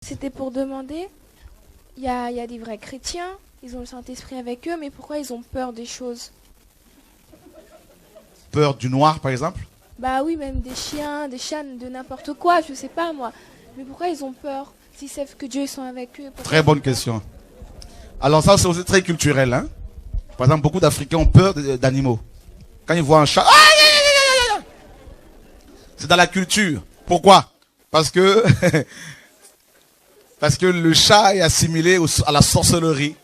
C'était pour demander, il y a des vrais chrétiens, ils ont le Saint-Esprit avec eux, mais pourquoi ils ont peur des choses? Peur du noir, par exemple? Bah oui, même des chiens, des chats, de n'importe quoi, je sais pas moi. Mais pourquoi ils ont peur s'ils savent que Dieu sont avec eux? Très bonne question. Alors ça, c'est aussi très culturel. Hein? Par exemple, beaucoup d'Africains ont peur d'animaux. Quand ils voient un chat, c'est dans la culture. Pourquoi? Parce que parce que le chat est assimilé à la sorcellerie.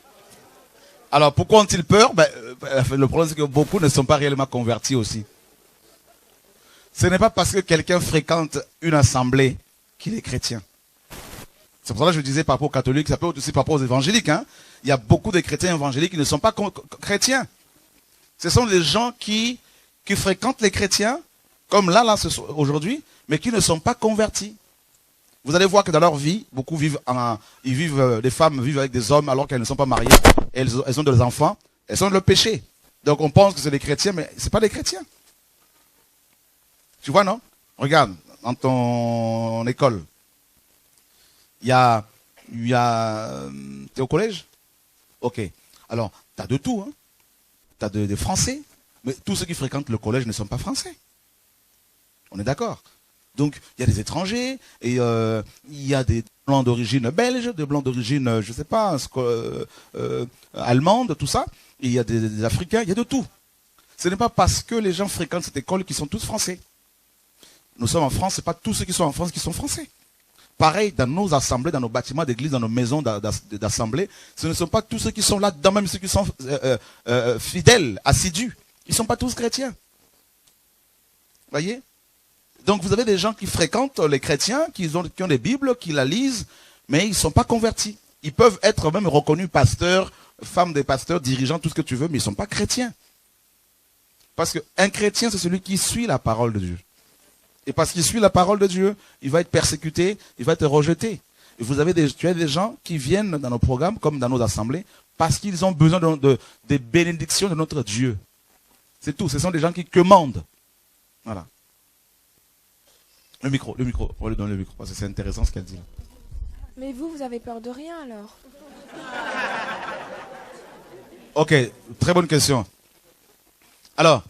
Alors pourquoi ont-ils peur? Le problème, c'est que beaucoup ne sont pas réellement convertis aussi. Ce n'est pas parce que quelqu'un fréquente une assemblée qu'il est chrétien. C'est pour ça que je disais par rapport aux catholiques, ça peut aussi par rapport aux évangéliques. Hein. Il y a beaucoup de chrétiens évangéliques qui ne sont pas chrétiens. Ce sont les gens qui fréquentent les chrétiens, comme là aujourd'hui, mais qui ne sont pas convertis. Vous allez voir que dans leur vie, beaucoup vivent des femmes vivent avec des hommes alors qu'elles ne sont pas mariées. Elles ont des enfants. Elles sont dans le péché. Donc on pense que c'est des chrétiens, mais ce n'est pas des chrétiens. Tu vois, non? Regarde, dans ton école, t'es au collège? Ok. Alors, t'as de tout, hein. T'as des Français, mais tous ceux qui fréquentent le collège ne sont pas Français. On est d'accord? Donc, il y a des étrangers, et il y a des blancs d'origine belge, des blancs d'origine, je sais pas, allemande, tout ça. Et il y a des Africains, il y a de tout. Ce n'est pas parce que les gens fréquentent cette école qu'ils sont tous Français. Nous sommes en France, ce n'est pas tous ceux qui sont en France qui sont Français. Pareil, dans nos assemblées, dans nos bâtiments d'église, dans nos maisons d'assemblée, ce ne sont pas tous ceux qui sont là-dedans, même ceux qui sont fidèles, assidus. Ils ne sont pas tous chrétiens. Voyez? Donc vous avez des gens qui fréquentent les chrétiens, qui ont des Bibles, qui la lisent, mais ils ne sont pas convertis. Ils peuvent être même reconnus pasteurs, femmes des pasteurs, dirigeants, tout ce que tu veux, mais ils ne sont pas chrétiens. Parce qu'un chrétien, c'est celui qui suit la parole de Dieu. Et parce qu'il suit la parole de Dieu, il va être persécuté, il va être rejeté. Et tu as des gens qui viennent dans nos programmes, comme dans nos assemblées, parce qu'ils ont besoin des bénédictions de notre Dieu. C'est tout. Ce sont des gens qui commandent. Voilà. Le micro. Pour lui donner le micro, parce que c'est intéressant ce qu'elle dit là. Mais vous avez peur de rien alors? Ok, très bonne question. Alors,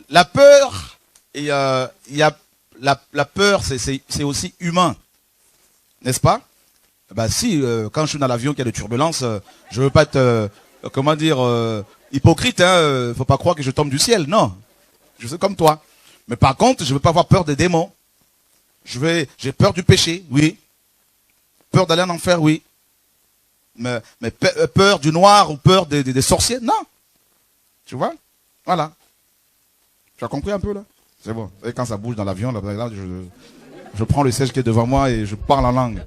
la peur, il y a la peur, c'est aussi humain, n'est-ce pas? Si, quand je suis dans l'avion, qu'il y a des turbulences, je veux pas être, hypocrite, hein, faut pas croire que je tombe du ciel, non. Je suis comme toi. Mais par contre, je veux pas avoir peur des démons. J'ai peur du péché, oui. Peur d'aller en enfer, oui. Mais peur du noir ou peur des sorciers, non. Tu vois? Voilà. Tu as compris un peu là? C'est bon. Et quand ça bouge dans l'avion, là, je prends le siège qui est devant moi et je parle en langue.